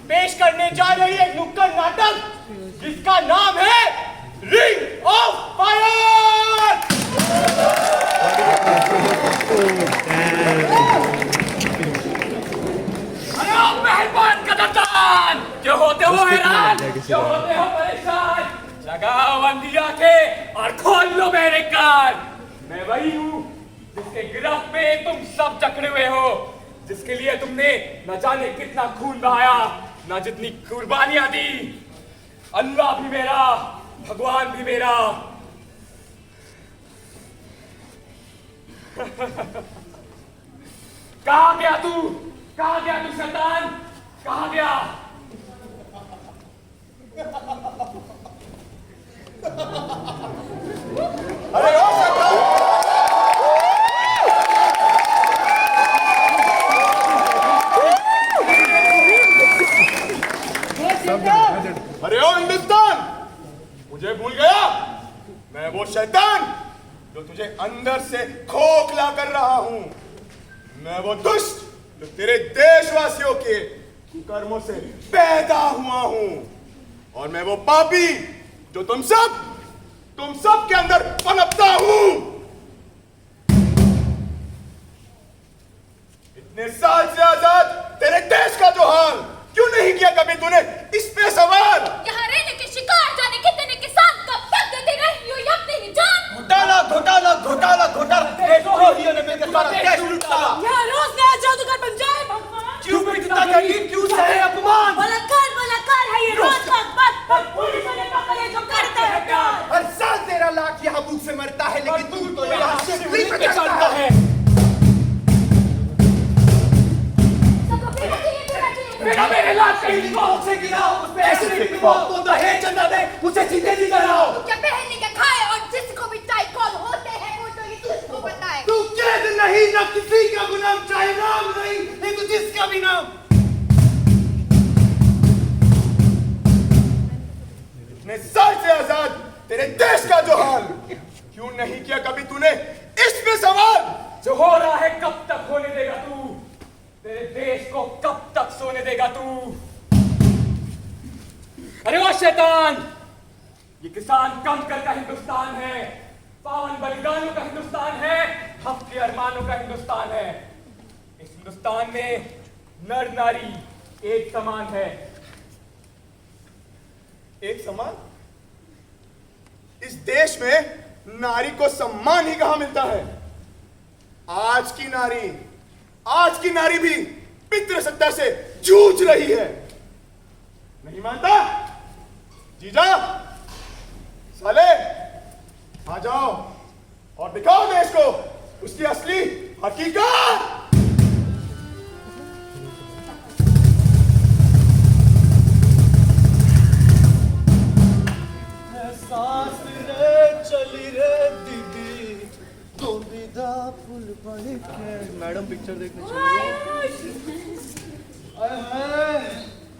पेश करने जा रही एक नुक्कड़ नाटक जिसका नाम है रिंग ऑफ फायर। अरे मेहरबान कदमदान, जो होते हो हैरान, जो होते हो परेशान, लगाओ अंधिया के और खोल लो मेरे कान। मैं वही हूँ जिसके गिरफ्त में तुम सब जकड़े हुए हो, जिसके लिए तुमने न जाने कितना खून बहाया, न जितनी कुर्बानियां दी। अल्लाह भी मेरा, भगवान भी मेरा। कहाँ गया तू? कहाँ गया तू शैतान? कहाँ गया? अरे ओ शैतान! अरे ओ हिंदुस्तान, मुझे भूल गया? मैं वो शैतान जो तुझे अंदर से खोखला कर रहा हूं। मैं वो दुष्ट जो तेरे देशवासियों के कुकर्मों से पैदा हुआ हूं। और मैं वो पापी जो तुम सब के अंदर पनपता हूं। इतने साल से आजाद तेरे देश का जो हाल, क्यों नहीं किया कभी तूने इस पे सवाल? यहाँ रहने के शिकार जाने कितने किसान कब तक देते रही हो अपनी ही जान। घोटाला घोटाला घोटाला घोटाला, देशद्रोहियों ने मिलकर सारा देश लूटा। यहाँ रोज नया जादूगर बन जाए भगवान। क्यों पीड़िता गरीब, क्यों सहे अपमान? बलात्कार है ये रोज का बात। पुलिस वाले पकड़े जो करते हैं प्यार। हर साल 13 लाख यहाँ भूख से मरता है, लेकिन तू तो यहाँ से पुलिस पे चलता है। बेटा मेरे लाश कहीं मौत से गिराओ, उस पे ऐसे भी मौत को दहेज चंदा दे, उसे सीधे नहीं कराओ। तू क्या पहनने के खाए और जिसको भी टाइकॉन होते हैं वो तो ये तुझको बताए। तू कैद नहीं न किसी का गुलाम, चाहे राम नहीं नहीं तो जिसका भी नाम। इतने साल से आजाद तेरे देश का जो हाल, क्यों नहीं किया कभी तूने इस पे सवाल? जो हो रहा है कब तक होने देगा तू? तेरे देश को कब तक सोने देगा तू? अरे वो शैतान, ये किसान कम कर का हिंदुस्तान है, पावन बलिदानों का हिंदुस्तान है, हक के अरमानों का हिंदुस्तान है। इस हिंदुस्तान में नर नारी एक समान है। एक समान? इस देश में नारी को सम्मान ही कहां मिलता है? आज की नारी भी पितृसत्ता से जूझ रही है। नहीं मानता? जीजा, साले, आ जाओ और दिखाओ देश को उसकी असली हकीकत। सास रे चली रे दीदी, तो विदा फुल बड़े के। मैडम पिक्चर देखने चलिए।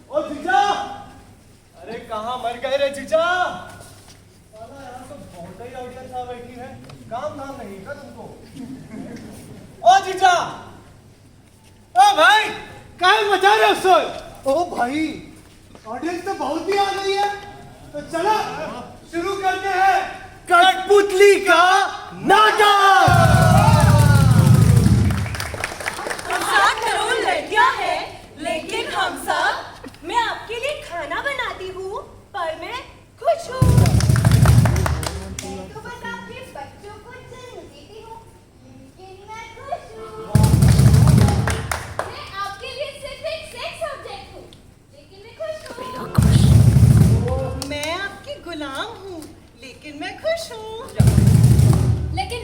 ओ जीजा, अरे कहाँ मर गए रे जीजा? साला यहाँ तो बहुत ही ऑडियंस आ बैठी है, काम धाम नहीं का तुमको? ओ जीजा, ओ भाई, काहे मचा रहे हो शोर? ओ भाई, ऑडियंस तो बहुत ही आ गई है, तो चलो शुरू करते हैं कठपुतली का नाटक। 7 करोड़ लड़कियां हैं, लेकिन हम सब, मैं आपके लिए खाना बनाती हूँ, पर मैं खुश हूँ। तो बस आपके बच्चों को जन्म देती हूँ, लेकिन मैं खुश हूँ। मैं आपके लिए सिर्फ एक सेक्स ऑब्जेक्ट हूँ, लेकिन मैं खुश हूँ। मैं आपकी गुलाम हूँ, लेकिन मैं खुश हूँ। लेकिन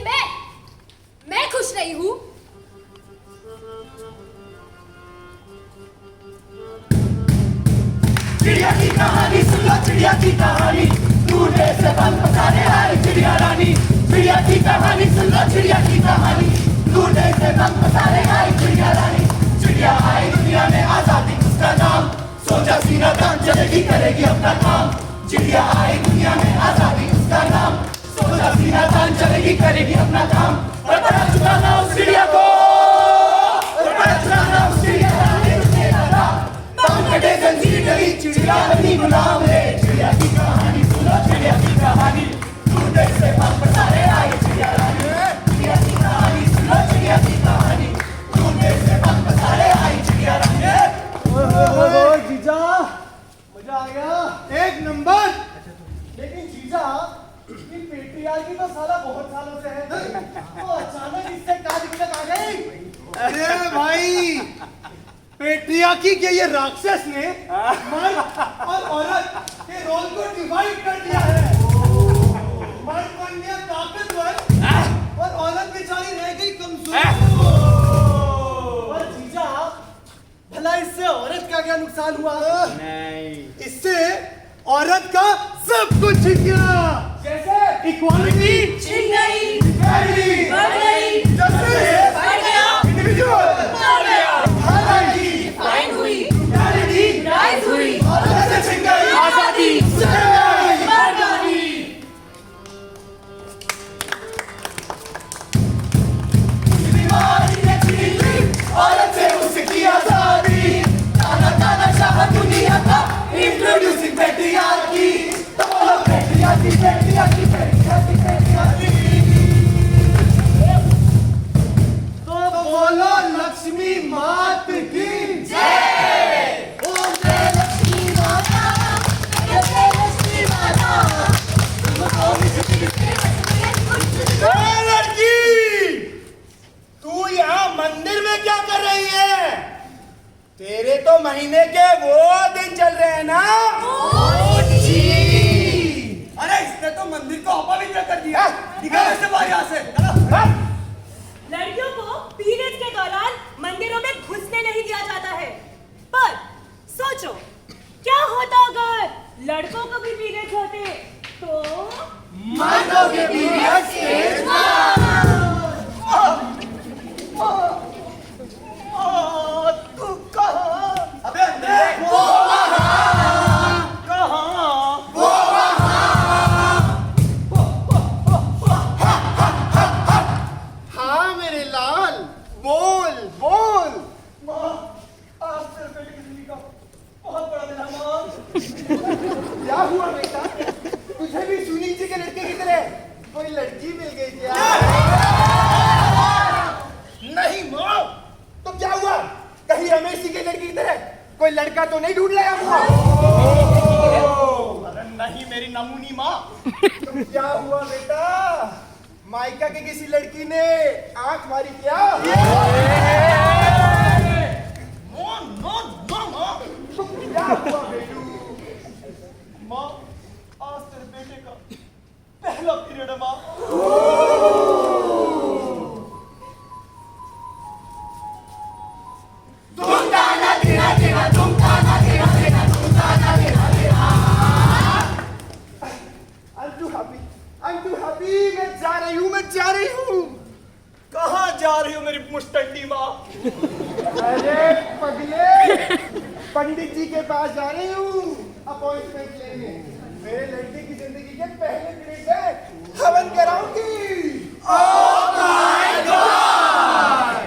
कहानी, टूटे से पंख पसारे आए चिड़िया रानी। चिड़िया की कहानी सुन लो, चिड़िया की कहानी, टूटे से पंख पसारे आए चिड़िया रानी। चिड़िया आई दुनिया में आजादी उसका नाम, सोचा सीना तान चलेगी करेगी अपना काम। चिड़िया आई दुनिया में आजादी उसका नाम, सोचा सीना तान चलेगी करेगी अपना काम। और बड़ा चुकाना उस चिड़िया को, और बड़ा चुकाना उस चिड़िया रानी उसने डाला। तान कटे जंजीर डली, चिड़िया बनी गुलाम है। चिड़िया की कहानी सुनो, चिड़िया की कहानी, टूटे से पंख पसारे आए चिड़िया रानी। चिड़िया की कहानी सुनो, चिड़िया की कहानी, टूटे से पंख पसारे आई चिड़िया रानी। ओह जीजा, मजा आ गया, एक नंबर। लेकिन जीजा, ये पेट्रियार्की तो साला बहुत सालों से है, तो अचानक इससे क्या दिक्कत आ गई? अरे भाई, पेट्रियार्की के ये राक्षस ने मर्द और औरत के रोल को डिवाइड कर दिया है। मर्द बन गया ताकतवर और औरत बेचारी रह गई कमजोर। और जीजा, भला इससे औरत का क्या नुकसान हुआ? नहीं, इससे औरत का सब कुछ छिन गया। जैसे इक्वालिटी छिन गई, इक्वालिटी बढ़ गई, जस्टिस बढ़ गया, इंडिविजुअल बढ़ गया, इक्वालिटी फाइन हुई, इक्वालिटी राइज हुई, औरत से छिन गई, आजादी बढ़ गई। औरत से उसकी आजादी, ताना ताना शाह दुनिया का, इंट्रोड्यूसिंग पेट्रियार्की। तो बोलो पेट्रियार्की, पेट्रियार्की, पेट्रियार्की, पेट्रियार्की। तो बोलो लक्ष्मी मात की जय। ओम जय लक्ष्मी माता, जय लक्ष्मी माता, तुमको मिलती है लड़की, तू यहाँ मंदिर में क्या कर रही है? तेरे तो महीने के वो दिन चल रहे हैं ना? अरे इसने तो मंदिर को अपवित्र कर दिया। निकल इससे बाहर यहाँ से। चलो। लड़कियों को पीरियड्स के दौरान मंदिरों में घुसने नहीं दिया जाता है। पर सोचो, क्या होता अगर लड़कों को भी पीरियड्स होते तो? मर्दों के पीरियड स्टेज तू कहाँ? अबे अंदर। वो वहाँ, कहाँ? वो हाँ मेरे लाल, बोल बोल। माँ, आज तेरे बेटे की जिंदगी का बहुत बड़ा दिन है माँ। क्या हुआ बेटा? तुझे भी सुनील जी के लड़के की तरह कोई लड़की मिल गई क्या? नहीं माँ, तो क्या हुआ? कहीं रमेश जी के लड़की की तरह कोई लड़का तो नहीं ढूंढ लाया हुआ? अरे नहीं मेरी नमूनी माँ। तो क्या हुआ बेटा? माइका के किसी लड़की ने आंख मारी क्या? नो नो नो माँ। तो क्या हुआ बेटू? माँ, आज तेरे बेटे का पहला पीरियड है माँ। धुमताना तेरा तेरा, धुमताना तेरा तेरा, धुमताना तेरा तेरा। I'm too happy, मैं जा रही हूँ। कहाँ जा रही हो मेरी मुस्टंडी माँ? अरे पगले, पंडित जी के पास जा रही हूँ अपॉइंटमेंट लेने। मेरे लड़के की जिंदगी के पहले पीरियड में हवन कराऊंगी। Oh my God!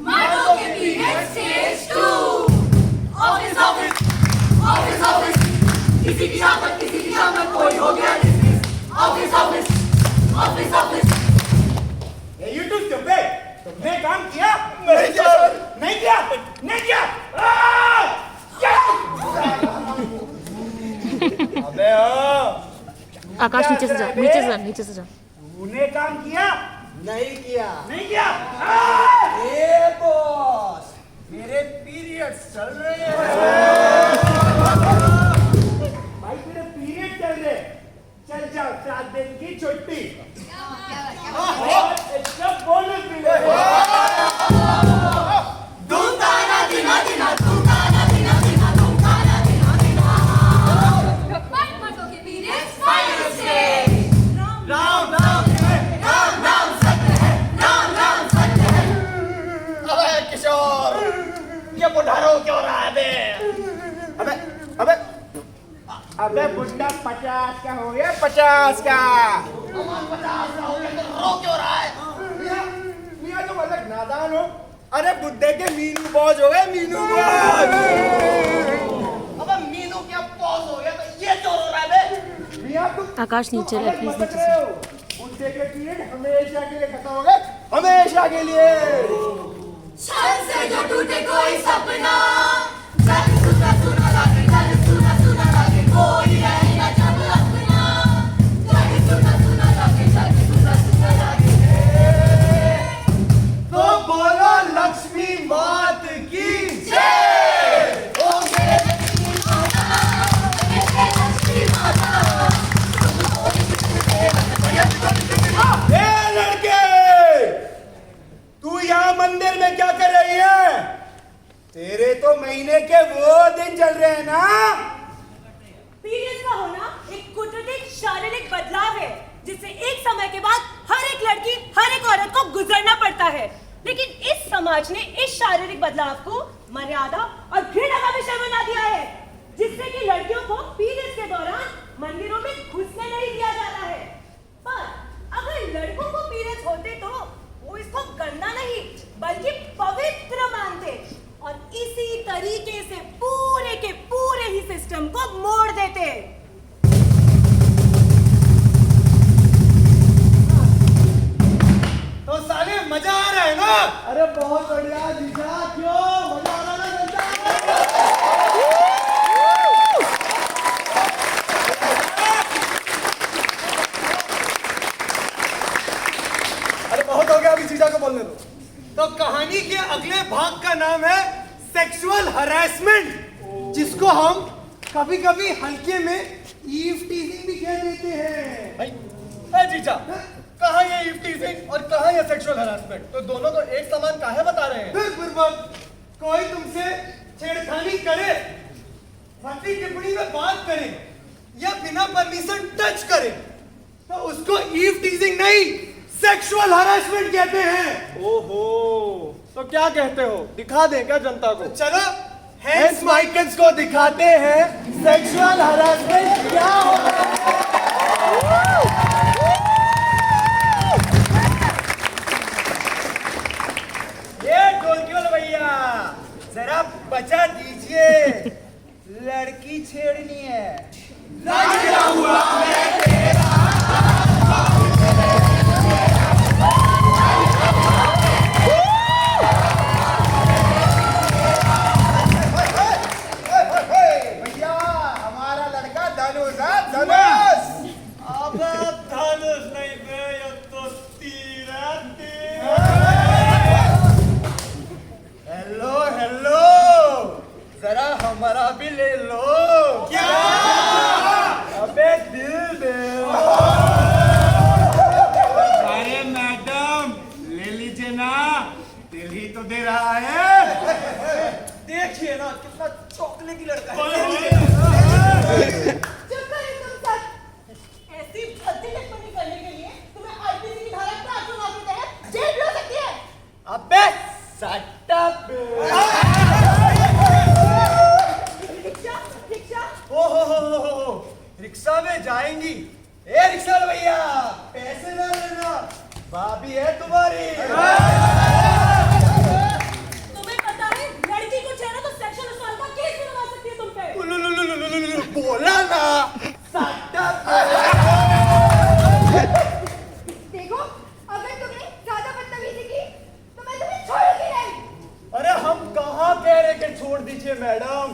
मर्दों के period stage 2। Office office, office office, किसी की शामत कोई हो गया dismiss. Office office, office office. ये यूट्यूब स्टूपिड, तुमने काम किया? नहीं किया सर। नहीं किया? नहीं किया? अबे आकाश नीचे से जा, नीचे से जा, नीचे से जा। तूने काम किया? नहीं किया। नहीं किया? ए बॉस, मेरे पीरियड्स चल रहे हैं। भाई तेरे पीरियड चल रहे, चल जाओ 7 दिन की छुट्टी और एक्स्ट्रा बोनस मिलेगा। धुमताना दिना दिना, धुमताना दिना दिना, धुमताना दिना दिना। बट मर्दों के पीरियड क्यों रहा है बे? अबे अबे अबे बुड्ढा 50 का हो गया 50 का। 50 का हो गया तो रो क्यों रहा है? मियां तो मतलब नादान हो। अरे बुड्ढे के मीनू बॉज हो गए, मीनू बॉज। अबे मीनू क्या पॉज हो गया तो ये क्यों रो रहा है बे? मियां तुम आकाश नीचे रह, अलग प्लीज मत नीचे रहे हो। बुड्ढे के पीरियड हमेशा के लिए खत्म हो गए, हमेशा के लिए। छल से जो टूटे कोई सपना, जग सुना सुना लागे, जग सुना सुना लागे, कोई रहे ना जब अपना। जग सुना सुना लागे, जग सुना सुना लागे। तो बोलो लक्ष्मी मात की जय। ओ मेरे लक्ष्मी माता, मेरे लक्ष्मी माता। ए लड़के, तू यहाँ मंदिर में क्या कर रही है? तेरे तो महीने के वो दिन चल रहे हैं ना? पीरियड्स का होना एक कुदरती शारीरिक बदलाव है जिससे एक समय के बाद हर एक लड़की, हर एक औरत को गुजरना पड़ता है। लेकिन इस समाज ने इस शारीरिक बदलाव को मर्यादा और घृणा का विषय बना दिया है, जिससे कि लड़कियों को पीरियड्स के दौरान मंदिरों में घुसने नहीं दिया जाता है। पर अगर लड़कों को पीरियड्स होते तो वो इसको गंदा नहीं बल्कि पवित्र मानते और इसी तरीके से पूरे के पूरे ही सिस्टम को मोड़ देते। तो साले मजा आ रहा है ना? अरे बहुत बढ़िया जीजा, क्यों मजा आ रहा है ना जनता? अरे बहुत हो गया, अभी जीजा को बोलने दो। तो कहानी के अगले भाग का नाम है सेक्सुअल हरासमेंट, जिसको हम कभी कभी हल्के में ईव टीजिंग भी कह देते हैं। भाई जीजा, कहाँ ये ईव टीजिंग और कहाँ ये सेक्सुअल हरासमेंट? तो दोनों तो एक समान काहे बता रहे हैं? कोई तुमसे छेड़खानी करे, फटी टिप्पणी में बात करे या बिना परमिशन टच करे तो उसको ईव टीजिंग नहीं, सेक्सुअल हरासमेंट कहते हैं। ओहो, तो क्या कहते हो? दिखा दें क्या जनता को? चलो हैंड्स माइकन्स को दिखाते हैं सेक्सुअल हरासमेंट क्या होता है। ये ढोलकियों भैया जरा बचा दीजिए, लड़की छेड़नी है। लगा हुआ मैं तेरा भैया, हमारा लड़का धनुष है, धनुष। अब धनुष नहीं बे, ये तो तीर है, तीर। हेलो हेलो, जरा हमारा भी ले लो। क्या? अबे दिल दे। अरे मैडम, ले लीजिए ना, दिल ही तो दे रहा है। देखिए ना कितना चौकले की लड़का है। चुप करो तुम सब। ऐसी भद्दी टिप्पणी करने के लिए तुम्हें आईपीसी की धारा 409 के तहत जेल भी हो सकती है। अबे सट्टा रिक्शा रिक्शा हो रिक्शा में जाएंगी। ए रिक्शा वाले भैया, पैसे ना लेना, भाभी है तुम्हारी। तुम्हें पता है लड़की को छेड़ा तो सेक्सुअल असॉल्ट का केस भी लगा सकती है तुम पे। बोला ना सट्टा। देखो, अगर तुमने ज्यादा बदतमीजी की तो मैं तुम्हें छोड़ूंगी नहीं। अरे हम कहाँ कह रहे कि छोड़ दीजिए मैडम,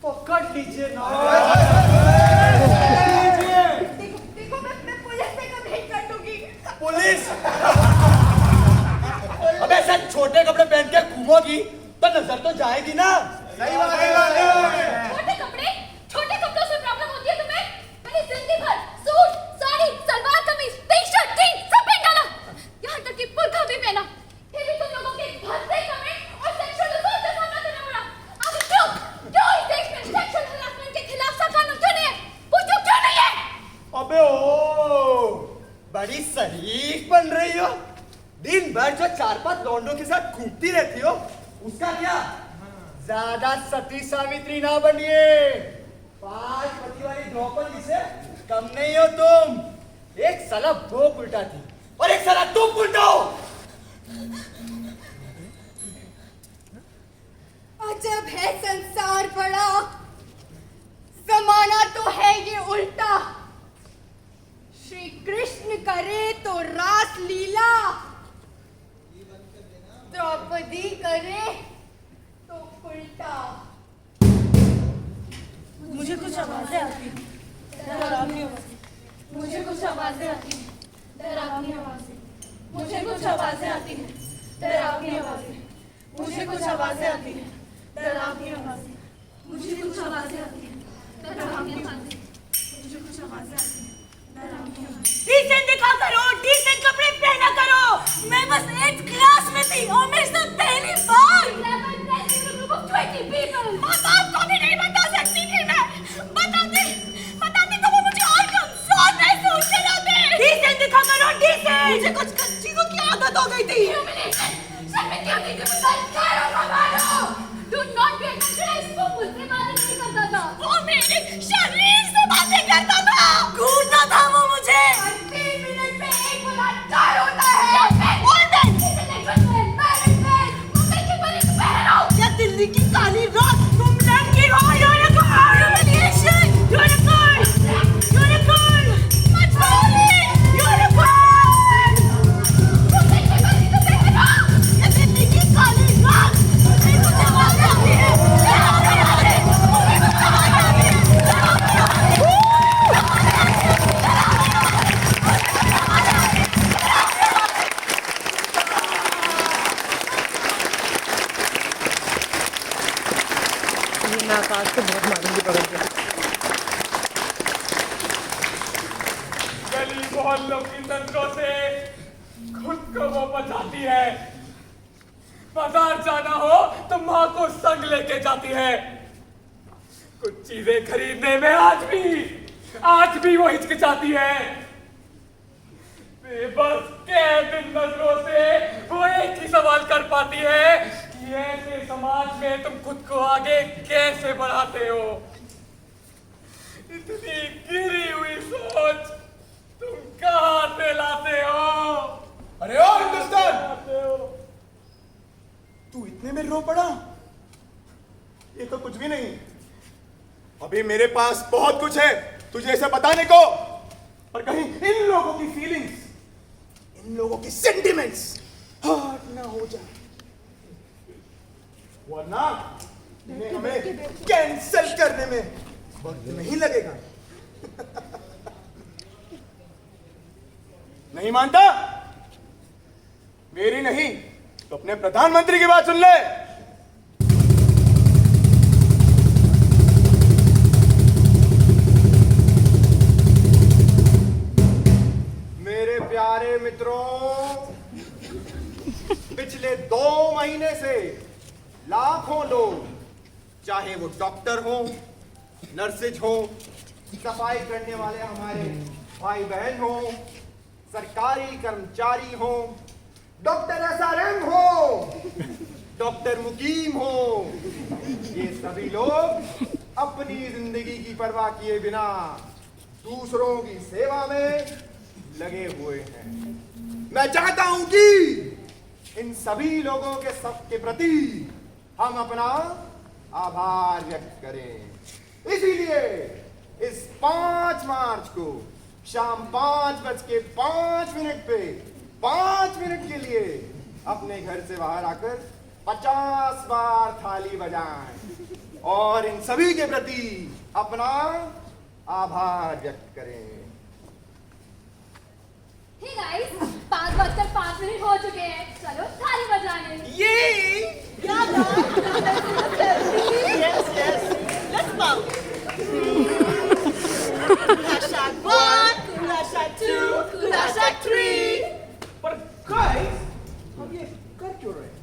पकड़ लीजिए ना। देखो देखो, मैं पुलिस से कंप्लेंट कर दूंगी। पुलिस? अबे ऐसा छोटे कपड़े पहन के घूमोगी तो नजर तो जाएगी ना। सही बात है। छोटे कपड़ों से प्रॉब्लम होती है तुम्हें? मैंने जिंदगी भर suit, sari, salwar kameez, T-shirt, jeans सब पहन डाला, यहाँ तक कि बुर्का भी पहना, फिर भी तुम लोगों के भद्दे कमेंट और सेक्सुअल असॉल्ट का सामना करना पड़ा। अब क्यों इस देश में सेक्सुअल हरासमेंट के खिलाफ सा कानून क्यों नहीं है? पूछो क्यों नहीं है? अबे ओ, बड़ी शरीफ बन रही हो। दिन भर जो 4-5 लौंडों के साथ घूमती रहती हो, उसका क्या? ज्यादा सती सावित्री ना बनिए। 5 पति वाली द्रौपदी से कम नहीं हो तुम। एक साला भोग उल्टा थी और एक साला तुम उल्टा हो। अजब है संसार बड़ा, जमाना तो है ये उल्टा। श्री कृष्ण करे तो रास लीला, द्रौपदी करे तो उल्टा। मुझे कुछ आवाजें आती हैं, डरावनी आवाजें। मुझे कुछ आवाजें आती हैं, डरावनी आवाजें। मुझे कुछ आवाजें आती हैं, डरावनी आवाजें। मुझे कुछ आवाजें आती हैं, डरावनी आवाजें। मुझे कुछ आवाजें आती हैं, डरावनी आवाजें। मुझे कुछ आवाजें आती हैं, डरावनी आवाजें। डिसेंट दिखा करो, डिसेंट कपड़े पहना करो। मैं बस 8th क्लास में थी और मेरे साथ पहली बार 20 people। माँ बाप को भी नहीं बता सकती थी मैं। बताते तो वो मुझे और कमजोर महसूस कराते। डिसेंट दिखा करो, डिसेंट। मुझे कुछ चीजों की आदत हो गई थी। Do not be adventurous। वो मुझसे बातें नहीं करता था, वो मेरे शरीर से बातें करता था, घूरता था वो मुझे। 3 मिनट में एक बलात्कार होता है। क्या दिल्ली की काली रात तुम लड़की हो? Humiliation! You're a girl! You're a girl! What's wrong? You're a girl! क्या दिल्ली की काली रात मुझे कुछ आवाज़ आती है? मैं आकाश को बहुत मारूंगी पकड़ के। गली मोहल्लों की तंत्रों से खुद को वो बचाती है। बाजार जाना हो तो माँ को संग लेके जाती है। कुछ चीजें खरीदने में आज भी वो हिचकिचाती है। बेबस कैद इन नजरों से वो एक ही सवाल कर पाती है कि ऐसे समाज में तुम खुद को आगे कैसे बढ़ाते हो। इतनी गिरी हुई सोच तुम कहाँ से लाते हो? अरे ओ हिंदुस्तान, लाते हो? तू इतने में रो पड़ा? ये तो कुछ भी नहीं। अभी मेरे पास बहुत कुछ है तुझे ऐसे बताने को, पर कहीं इन लोगों की फीलिंग्स, इन लोगों की सेंटिमेंट्स हर्ट ना हो जाए, वरना इन्हें हमें कैंसिल करने में वक्त नहीं लगेगा। नहीं मानता? मेरी नहीं तो अपने प्रधानमंत्री की बात सुन ले। मेरे प्यारे मित्रों, पिछले 2 महीने से लाखों लोग, चाहे वो डॉक्टर हो, नर्सेज हो, सफाई करने वाले हमारे भाई बहन हो, सरकारी कर्मचारी हो, डॉक्टर SRM हो, डॉक्टर मुकीम हो, ये सभी लोग अपनी जिंदगी की परवाह किए बिना दूसरों की सेवा में लगे हुए हैं। मैं चाहता हूं कि इन सभी लोगों के सबके प्रति हम अपना आभार व्यक्त करें। इसीलिए इस 5 मार्च को शाम 5:05 पे 5 मिनट के लिए अपने घर से बाहर आकर 50 बार थाली बजाएं और इन सभी के प्रति अपना आभार व्यक्त करें। Hey guys, 5:05 हो चुके हैं। चलो थाली बजाने। Let's bounce. Hashtag 1, hashtag 2, hashtag 3. पर guys, हम ये कर क्यों रहे हैं?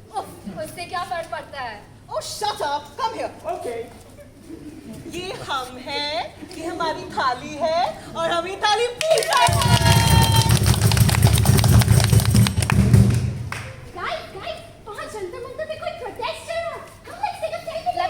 उससे क्या फर्क पड़ता है? Oh, shut up. Come here. Okay. ये हम हैं, ये हमारी थाली है और हम ये थाली पी रहे हैं। Guys, 5 जंतर मंतर पे कोई प्रोटेस्ट चल रहा है। Come let's take a selfie.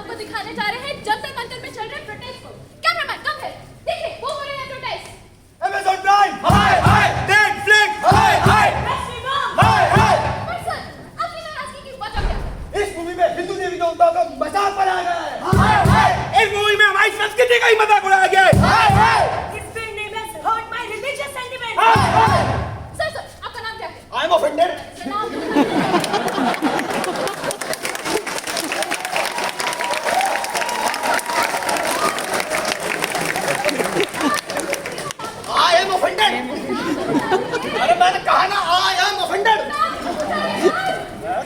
आपको दिखाने जा रहे हैं जंतर मंतर में चल रहे प्रोटेस्ट को। कैमरामैन कम है, देखिए वो हो रहे हैं प्रोटेस्ट। Amazon Prime, हाय Netflix, हाय पर सर, आपकी नाराजगी की वजह क्या है? इस मूवी में हिंदू देवी देवताओं का मजाक बनाया गया है। इस मूवी में हमारी संस्कृति का ही मजाक उड़ाया गया है। This film name has hurt my religious sentiments. Sir आपका नाम क्या है? I am offended. सर, नाम I am offended. अरे मैंने कहा ना I am offended.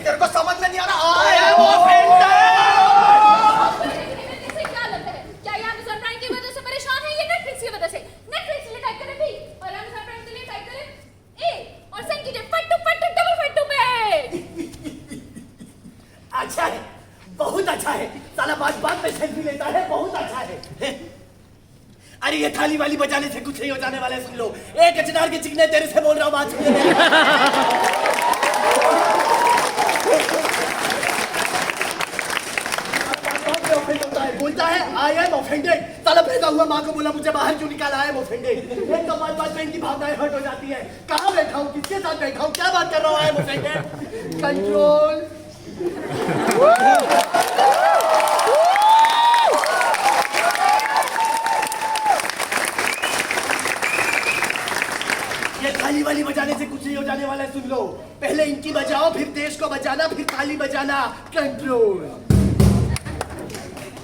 तेरे को समझ में नहीं आ रहा I am offended. इससे क्या लगता है? क्या ये Amazon Prime की वजह से परेशान है या Netflix की वजह से? Netflix के लिए टाइप करें B और Amazon Prime के लिए टाइप करें A और सेंड कीजिए फट्टू फट्टू डबल फट्टू पे। अच्छा है, बहुत अच्छा है। साला बात में सेल्फी लेता है, बहुत अच्छा है। अरे ये थाली वाली बजाने से कुछ नहीं हो जाने वाला है, सुन लो। एक अचनार के चिकने तेरे से बोल रहा हूँ, बात सुन ले। बोलता है आई एम ऑफेंडेड। साला पैदा हुआ माँ को बोला मुझे बाहर क्यों निकाला, आई एम ऑफेंडेड। एक तो बात में इनकी भावनाएं हर्ट हो जाती है। कहाँ बैठा हूँ, किसके साथ बैठा हूँ, क्या बात कर रहा हूँ, आई एम ऑफेंडेड। कंट्रोल। ये थाली वाली बजाने से कुछ नहीं हो जाने वाला है, सुन लो। पहले इनकी बजाओ, फिर देश को बजाना, फिर थाली बजाना। कंट्रोल।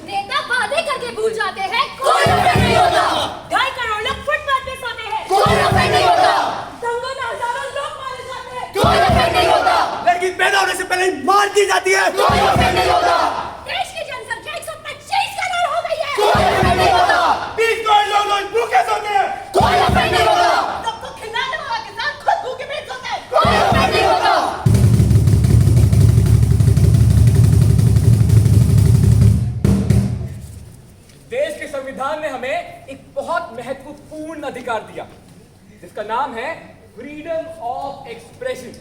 नेता वादे करके भूल जाते हैं, कोई ऑफेंड नहीं होता। 2.5 करोड़ लोग फुटपाथ पे सोते हैं। कोई ऑफेंड नहीं होता। दंगों में हजारों लोग मारे जाते हैं। कोई ऑफेंड नहीं होता। लड़की पैदा होने से पहले ही मार दी जाती है। कोई ऑफेंड नहीं होता। देश की जनसंख्या 125 करोड़ हो गई है। कोई ऑफेंड नहीं होता। 20 करोड़ लोग रोज भूखे सोते हैं। कोई ऑफेंड नहीं होता। सबको खिलाने वाला किसान खुद भूखे पेट सोता है। कोई ऑफेंड नहीं होता। देश के संविधान ने हमें एक बहुत महत्वपूर्ण अधिकार दिया जिसका नाम है फ्रीडम ऑफ एक्सप्रेशन।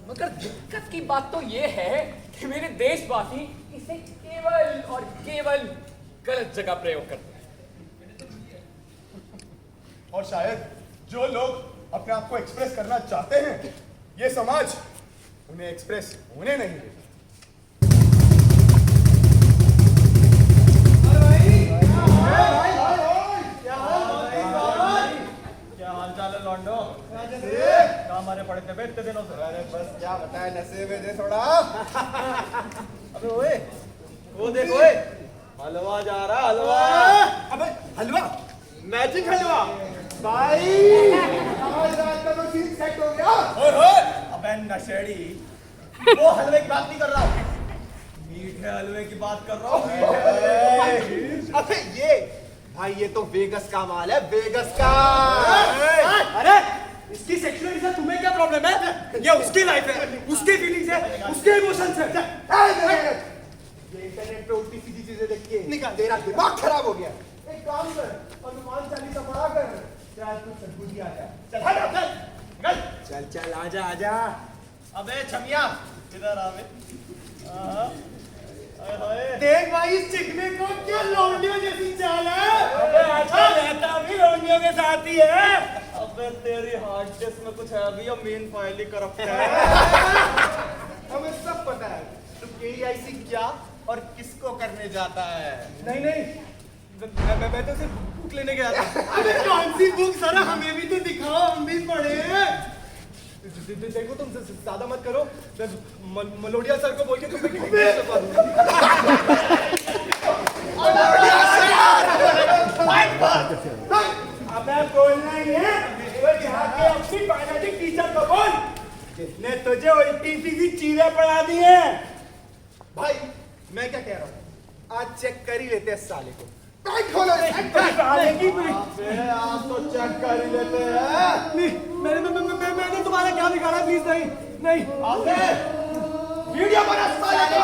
मगर दिक्कत की बात तो ये है कि मेरे देशवासी इसे केवल और केवल गलत जगह प्रयोग करते हैं। और शायद जो लोग अपने आप को एक्सप्रेस करना चाहते हैं, ये समाज उन्हें एक्सप्रेस होने नहीं देता। क्या हाल चाल है लॉन्डो? कहाँ मारे पड़े थे इतने दिनों से? अरे बस क्या बताए, नशे में थे थोड़ा। अबे ओए, वो देख ओए, हलवा जा रहा हलवा। अबे हलवा, मैजिक हलवा भाई आज रात का तो सीन सेट हो गया। ओए अबे नशेड़ी, वो हलवे की बात नहीं कर रहा हूँ, मीठे हलवे की बात कर रहा हूँ। अबे ये भाई, ये तो वेगस का माल है, वेगस का। अरे इसकी सेक्सुअलिटी से तुम्हें क्या प्रॉब्लम है? ये उसकी लाइफ है, उसकी फीलिंग्स है, उसके इमोशंस है। ये इंटरनेट पे उल्टी सीधी चीजें देख के निकाल, तेरा दिमाग खराब हो गया। एक काम कर, हनुमान चालीसा पढ़ा कर, शायद कुछ सद्बुद्धि आ जाए। चल हट चल निकल। चल चल आजा आजा। अबे छमिया इधर आ बे। देख भाई इस चिकने को, क्या लौंडियों जैसी चाल है। अबे अच्छा रहता भी लौंडियों के साथ ही है। अबे तेरी हार्ड डिस्क में कुछ है भी, या मेन फाइल ही करप्ट है। हमें सब पता है तू KEIC क्या और किसको करने जाता है। नहीं नहीं, मैं तो सिर्फ बुक लेने गया था। अरे कौन सी बुक, जरा हमें भी तो दिखाओ, हम भी पढ़े। देखो तुम ज्यादा मत करो, मलोडिया सर को बोल के तुम्हें अबे बोलना ही है, वो जाके अपनी बायोलॉजी टीचर को बोल, जिसने तुझे उल्टी सीधी चीजें पढ़ा दी हैं। भाई मैं क्या कह रहा हूँ, आज चेक कर ही लेते हैं साले को। टाइट खोलो साले की भी। आज तो चेक कर ही लेते हैं। मैंने तुम्हारा क्या बिगाड़ा, प्लीज नहीं नहीं। अबे वीडियो बना साले को।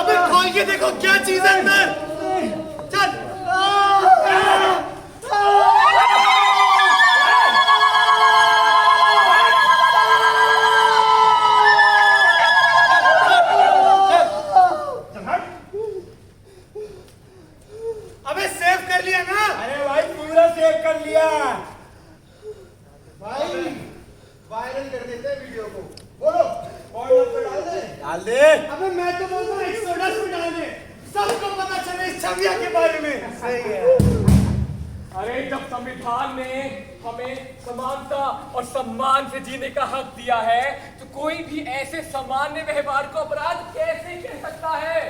अबे खोल के देखो क्या चीज है अंदर। चल वायरल कर देते हैं वीडियो को। बोलो और नंबर पे डाल दे। डाल दे। अबे मैं तो बोलता हूँ 110 पे डाल दे, सबको पता चले इस छविया के बारे में। सही है। अरे जब संविधान ने हमें समानता और सम्मान से जीने का हक दिया है, तो कोई भी ऐसे सामान्य व्यवहार को अपराध कैसे कह सकता है?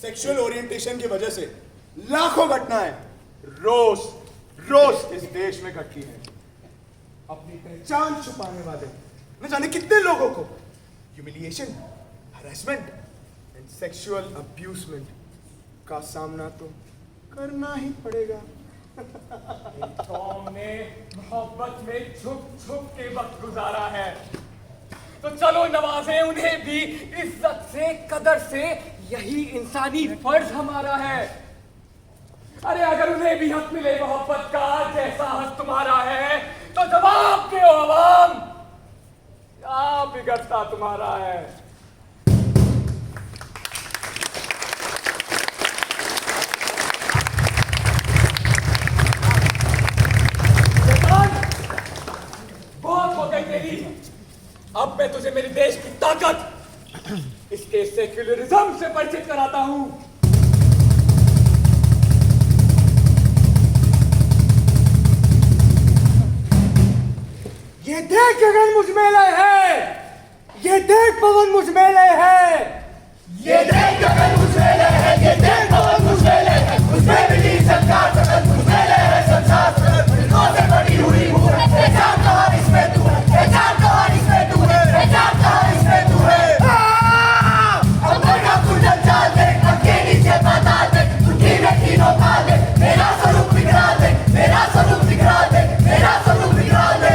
सेक्सुअल ओरिएंटेशन की वजह से लाखों घटनाएं रोज इस देश में घटती हैं। अपनी पहचान छुपाने वाले न जाने कितने लोगों को humiliation, harassment and sexual abusement का सामना तो करना ही पड़ेगा। कौम ने मोहब्बत में छुप छुप के वक्त गुजारा है, तो चलो नवाजें उन्हें भी इज्जत से, कदर से। यही इंसानी फर्ज हमारा है। अरे अगर उन्हें भी हक मिले मोहब्बत का जैसा हक तुम्हारा है, तो जवाब दो अवाम, क्या बिगड़ता तुम्हारा है? बहुत हो गई तेरी। अब मैं तुझे मेरे देश की ताकत, इसके सेक्युलरिज्म से परिचित कराता हूं। ये देख गगन मुझ में लय है, ये देख पवन मुझ में लय है, ये देख गगन मुझ में लय है, ये देख पवन मुझ में लय है, उसमें मिली सरकार सकल, मुझ में लय है संसार सकल, फिल्मों से बड़ी हुई हूँ, पहचान कहाँ इसमें तू है, पहचान कहाँ इसमें तू है, पहचान कहाँ इसमें तू है। अब मेरा कुंडल चाल दे, अब के नीचे पाताल दे, उठी में तीनों काल दे, मेरा स्वरूप बिगड़ा दे, मेरा स्वरूप बिगड़ा दे, मेरा स्वरूप बिगड़ा दे।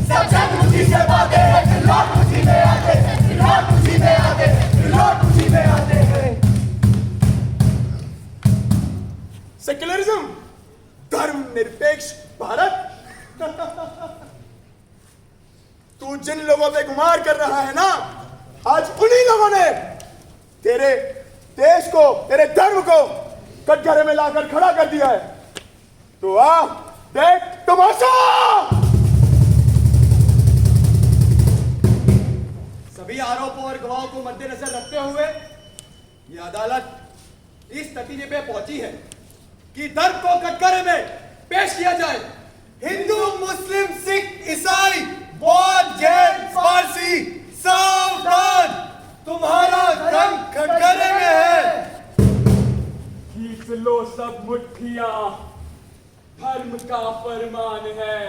सब जग मुझी से बातें हैं, फिर लौट मुझी में आते हैं, फिर लौट मुझी में आते हैं, फिर लौट मुझी में आते हैं। सेक्युलरिज्म, धर्म निरपेक्ष भारत। तू जिन लोगों पे गुमार कर रहा है ना, आज उन्हीं लोगों ने तेरे देश को, तेरे धर्म को कटघरे में लाकर खड़ा कर दिया है। तो आ देख तमाशा। सभी आरोपों और गवाहों को मद्देनजर रखते हुए यह अदालत इस नतीजे पे पहुंची है कि धर्म को कटघरे में पेश किया जाए। हिंदू, मुस्लिम, सिख, ईसाई, बौद्ध, जैन, पारसी, सावधान, तुम्हारा धर्म कटघरे में है। खींच लो सब मुट्ठियां, धर्म का फरमान है।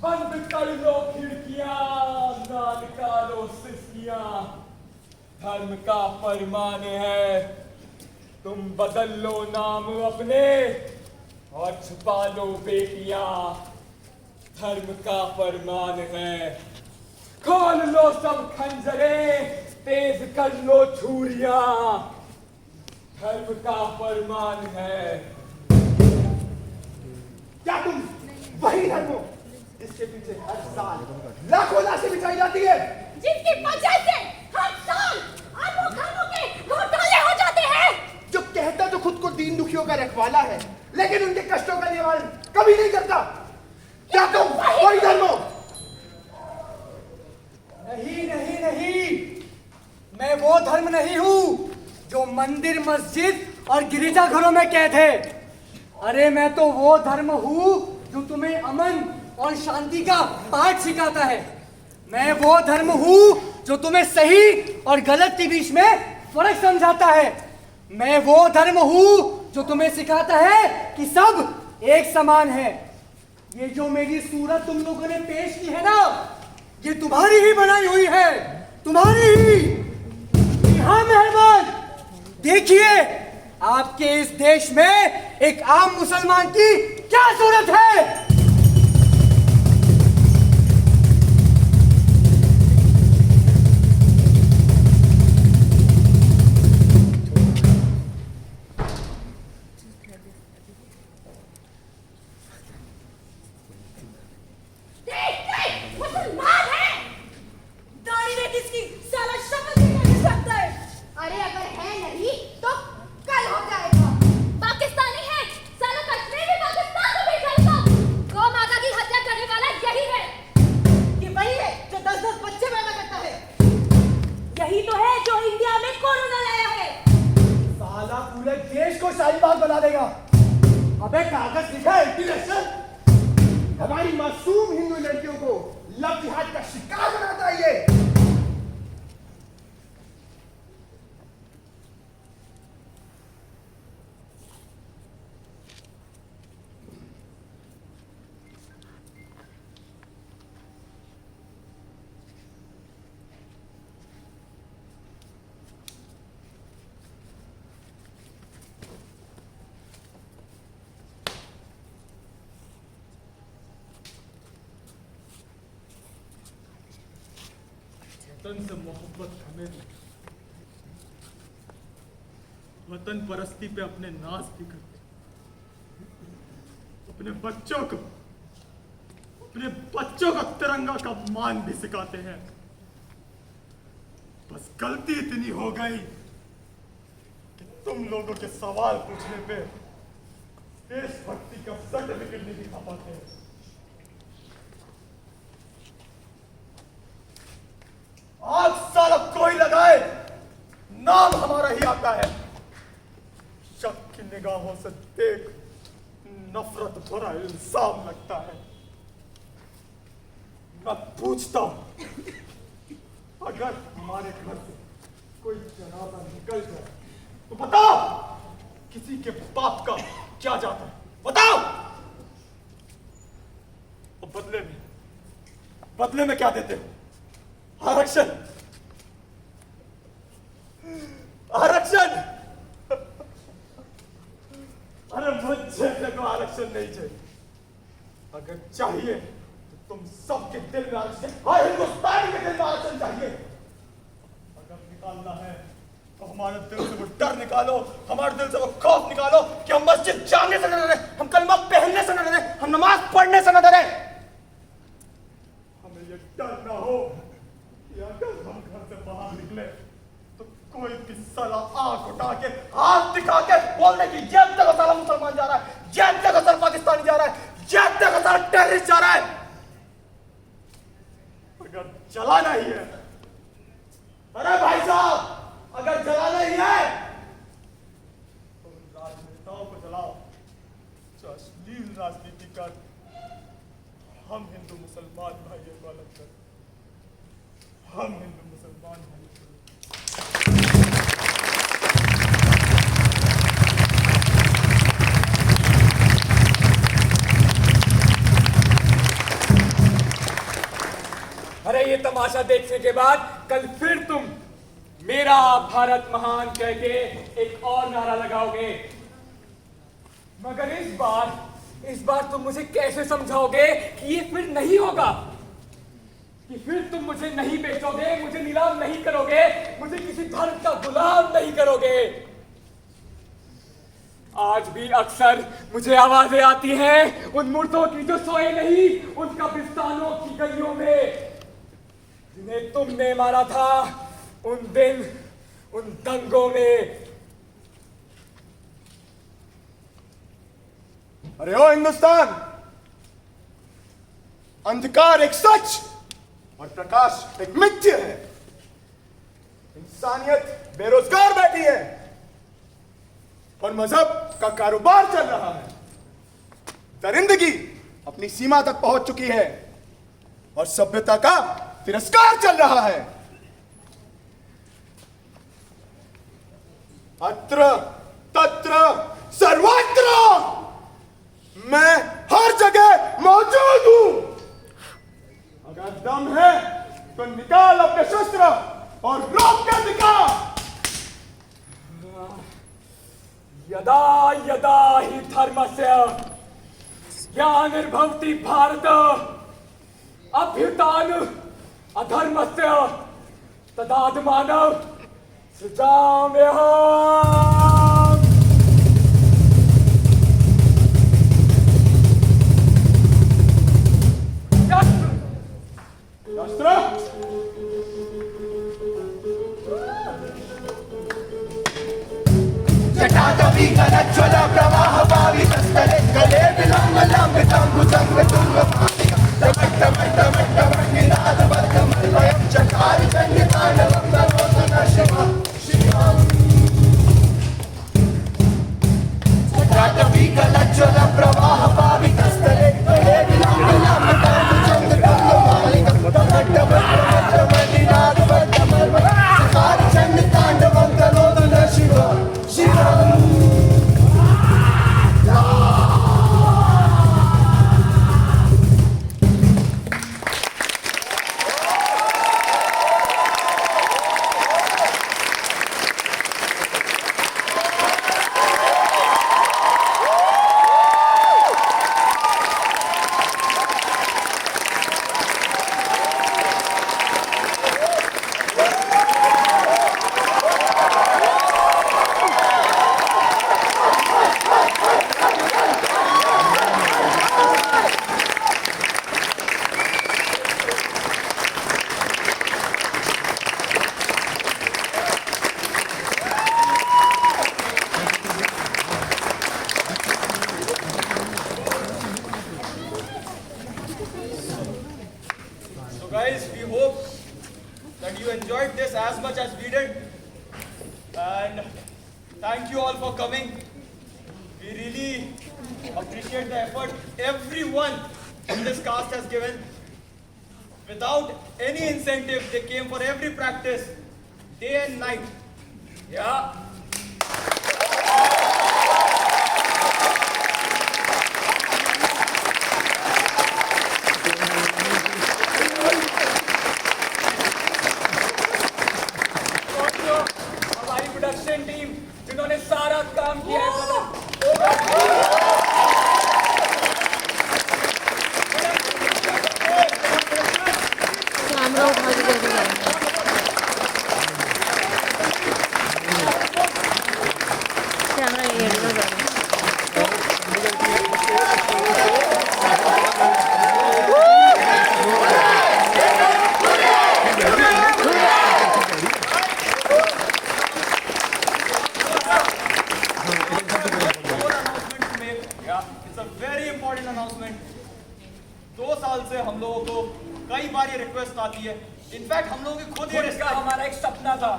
बंद कर लो खिड़कियां, ना निकालो सिस्कियां, धर्म का फरमान है। तुम बदल लो नाम अपने और छुपा लो बेटियां, धर्म का फरमान है। खोल लो सब खंजरें, तेज कर लो छुरियां, धर्म का फरमान है। क्या तुम वही धर्म हो जिसके पीछे हर साल लाखों लाशें बिछाई जाती है, जिनकी वजह से हर साल अरबों खरबों के घोटाले हो जाते हैं, जो कहता तो खुद को दीन दुखियों का रखवाला है, लेकिन उनके कष्टों का निवारण कभी नहीं करता। क्या तुम वही धर्म हो? नहीं नहीं नहीं, मैं वो धर्म नहीं हूँ जो मंदिर, मस्जिद और गिरिजाघरों में कैद है। अरे मैं तो वो धर्म हूँ जो तुम्हें अमन और शांति का पाठ सिखाता है। मैं वो धर्म हूँ जो तुम्हें सही और गलत के बीच में फर्क समझाता है। मैं वो धर्म हूँ जो तुम्हें सिखाता है कि सब एक समान है। ये जो मेरी सूरत तुम लोगों ने पेश की है ना, ये तुम्हारी ही बनाई हुई है, तुम्हारी ही। हाँ मेहरबान, देखिए आपके इस देश में एक आम मुसलमान की क्या सूरत है। मुसलमान है, दाढ़ी में किसकी साला शक्ल भी नहीं सकता है। अरे अगर है नहीं तो कल हो जाएगा। पाकिस्तानी है, साला कश्मीर भी पाकिस्तान में भी चलता। हमारी मासूम हिंदू लड़कियों को लव जिहाद का शिकार बनाता है ये। वतन से मोहब्बत हमें वतन परस्ती पे अपने नाज भी करते, अपने बच्चों को तिरंगा का मान भी सिखाते हैं। बस गलती इतनी हो गई कि तुम लोगों के सवाल पूछने पे देशभक्ति का सर्टिफिकेट नहीं दिखा पाते। आज साला कोई लगाए, नाम हमारा ही आता है। शक की निगाहों से देख नफरत भरा इल्जाम लगता है। मैं पूछता हूं, अगर हमारे घर से कोई जनाजा निकल जाए तो बताओ किसी के बाप का क्या जाता है? बताओ। और बदले में क्या देते हो? आरक्षण। अरे मुझे को आरक्षण नहीं चाहिए। अगर चाहिए तो तुम सबके दिल में आरक्षण, हर हिंदुस्तानी के दिल में आरक्षण चाहिए। अगर निकालना है तो हमारे दिल से वो डर निकालो, हमारे दिल से वो खौफ निकालो कि हम मस्जिद जाने से न डरे, हम कलमा पहनने से न डरे, हम नमाज पढ़ने से न डरे। हमें ये डर ना हो कि अगर हम घर से बाहर निकले तो कोई भी साला आंख उठा के हाथ दिखा के बोलने की ये देखो साला मुसलमान जा रहा है, ये देखो साला पाकिस्तानी जा रहा है, ये देखो साला टेररिस्ट जा रहा है। अगर जलाना ही है, अरे भाई साहब अगर जलाना ही है तो राजनेताओं को जलाओ जो अश्लील राजनीति कर हम हिंदू मुसलमान भाइयों को अलग कर, हम हिंदू मुसलमान भाइयों को। अरे ये तमाशा देखने के बाद कल फिर तुम मेरा भारत महान कह के एक और नारा लगाओगे, मगर इस बार तुम मुझे कैसे समझाओगे कि ये फिर नहीं होगा, कि फिर तुम मुझे नहीं बेचोगे, मुझे नीलाम नहीं करोगे, मुझे किसी धर्म का गुलाम नहीं करोगे। आज भी अक्सर मुझे आवाजें आती हैं उन मुर्दों की जो सोए नहीं उन कब्रिस्तानों की गलियों में, जिन्हें तुमने मारा था उन दिन उन दंगों में। अरे ओ हिंदुस्तान, अंधकार एक सच और प्रकाश एक मिथ्य है। इंसानियत बेरोजगार बैठी है और मजहब का कारोबार चल रहा है। दरिंदगी अपनी सीमा तक पहुंच चुकी है और सभ्यता का तिरस्कार चल रहा है। अत्र तत्र सर्वत्र मैं हर जगह मौजूद हूं। अगर दम है तो निकाल अपने शस्त्र और रोक कर दिखा। यदा यदा हि धर्मस्य ग्लानिर्भवति भारत अभ्युत्थान अधर्मस्य तदात्मानं सृजाम्यहम्। शस्त्र जटाकवि गलज्ज्वल प्रवाह पावितस्थले गले विलम्बलाम्बितं भुजङ्गतुङ्गपाणिः चकार चण्डिताण्डवं नरोतन शिव शिवम्। guys, we hope that you enjoyed this as much as we did. And thank you all for coming. We really appreciate the effort everyone in this cast has given. Without any incentive, they came for every practice, day and night. Yeah. हमारी production team जिन्होंने सारा काम किया है camera उठा के कैसे जाएंगे कैमरा ये हिलना जा रहा है announcement to make. Yeah, it's a very important announcement. 2 साल से हम लोगों को कई बार ये रिक्वेस्ट आती है. इनफैक्ट हम लोगों की खुद ये इसका हमारा एक सपना था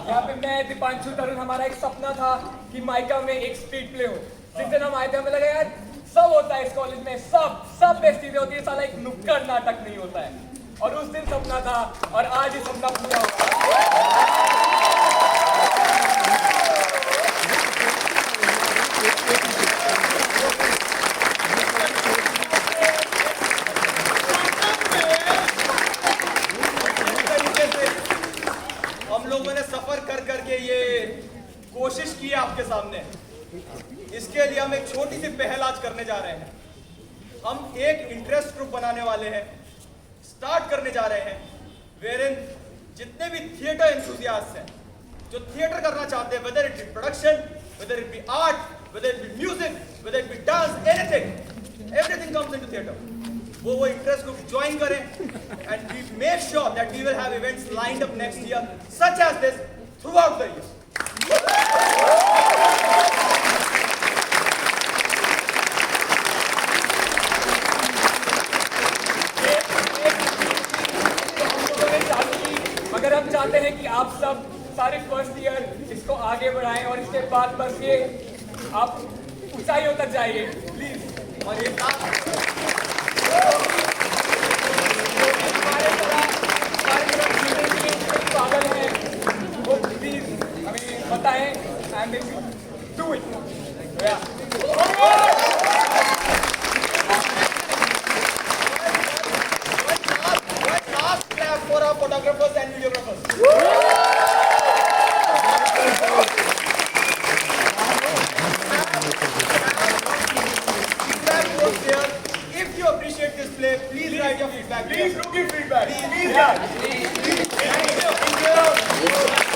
यहाँ पे मैं दीपांशु तरुण हमारा एक सपना था कि माइका में एक स्ट्रीट प्ले हो. जिस दिन हम आए थे हमें लगा यार सब होता है इस कॉलेज में सब बेस्ट चीजें होती है साला एक नुक्कड़ नाटक नहीं होता है. और उस दिन सपना था और आज ये सपना पूरा हुआ. हम लोगों ने सफर कर करके ये कोशिश की है आपके सामने. इसके लिए हम एक छोटी सी पहल आज करने जा रहे हैं. हम एक इंटरेस्ट ग्रुप बनाने वाले हैं, स्टार्ट करने जा रहे हैं, वेरिन जितने भी थिएटर एंथुसियास्ट हैं जो थिएटर करना चाहते हैं, whether it be production, whether it be art, whether it be music, whether it be dance, anything, everything comes into theatre. वो इंटरेस्ट ग्रुप ज्वाइन करें and we make sure that we will have events lined up next year such as this throughout the year. मगर हम चाहते हैं कि आप सब सारे फर्स्ट ईयर इसको आगे बढ़ाएं और इसके बाद बस ये आप ऊंचाइयों तक जाइए प्लीज. और ये पागल है वो प्लीज हमें बताएं and do it. last clap for our photographers and videographers. If you appreciate this play, please write your feedback. Please do give feedback. Please. Thank you.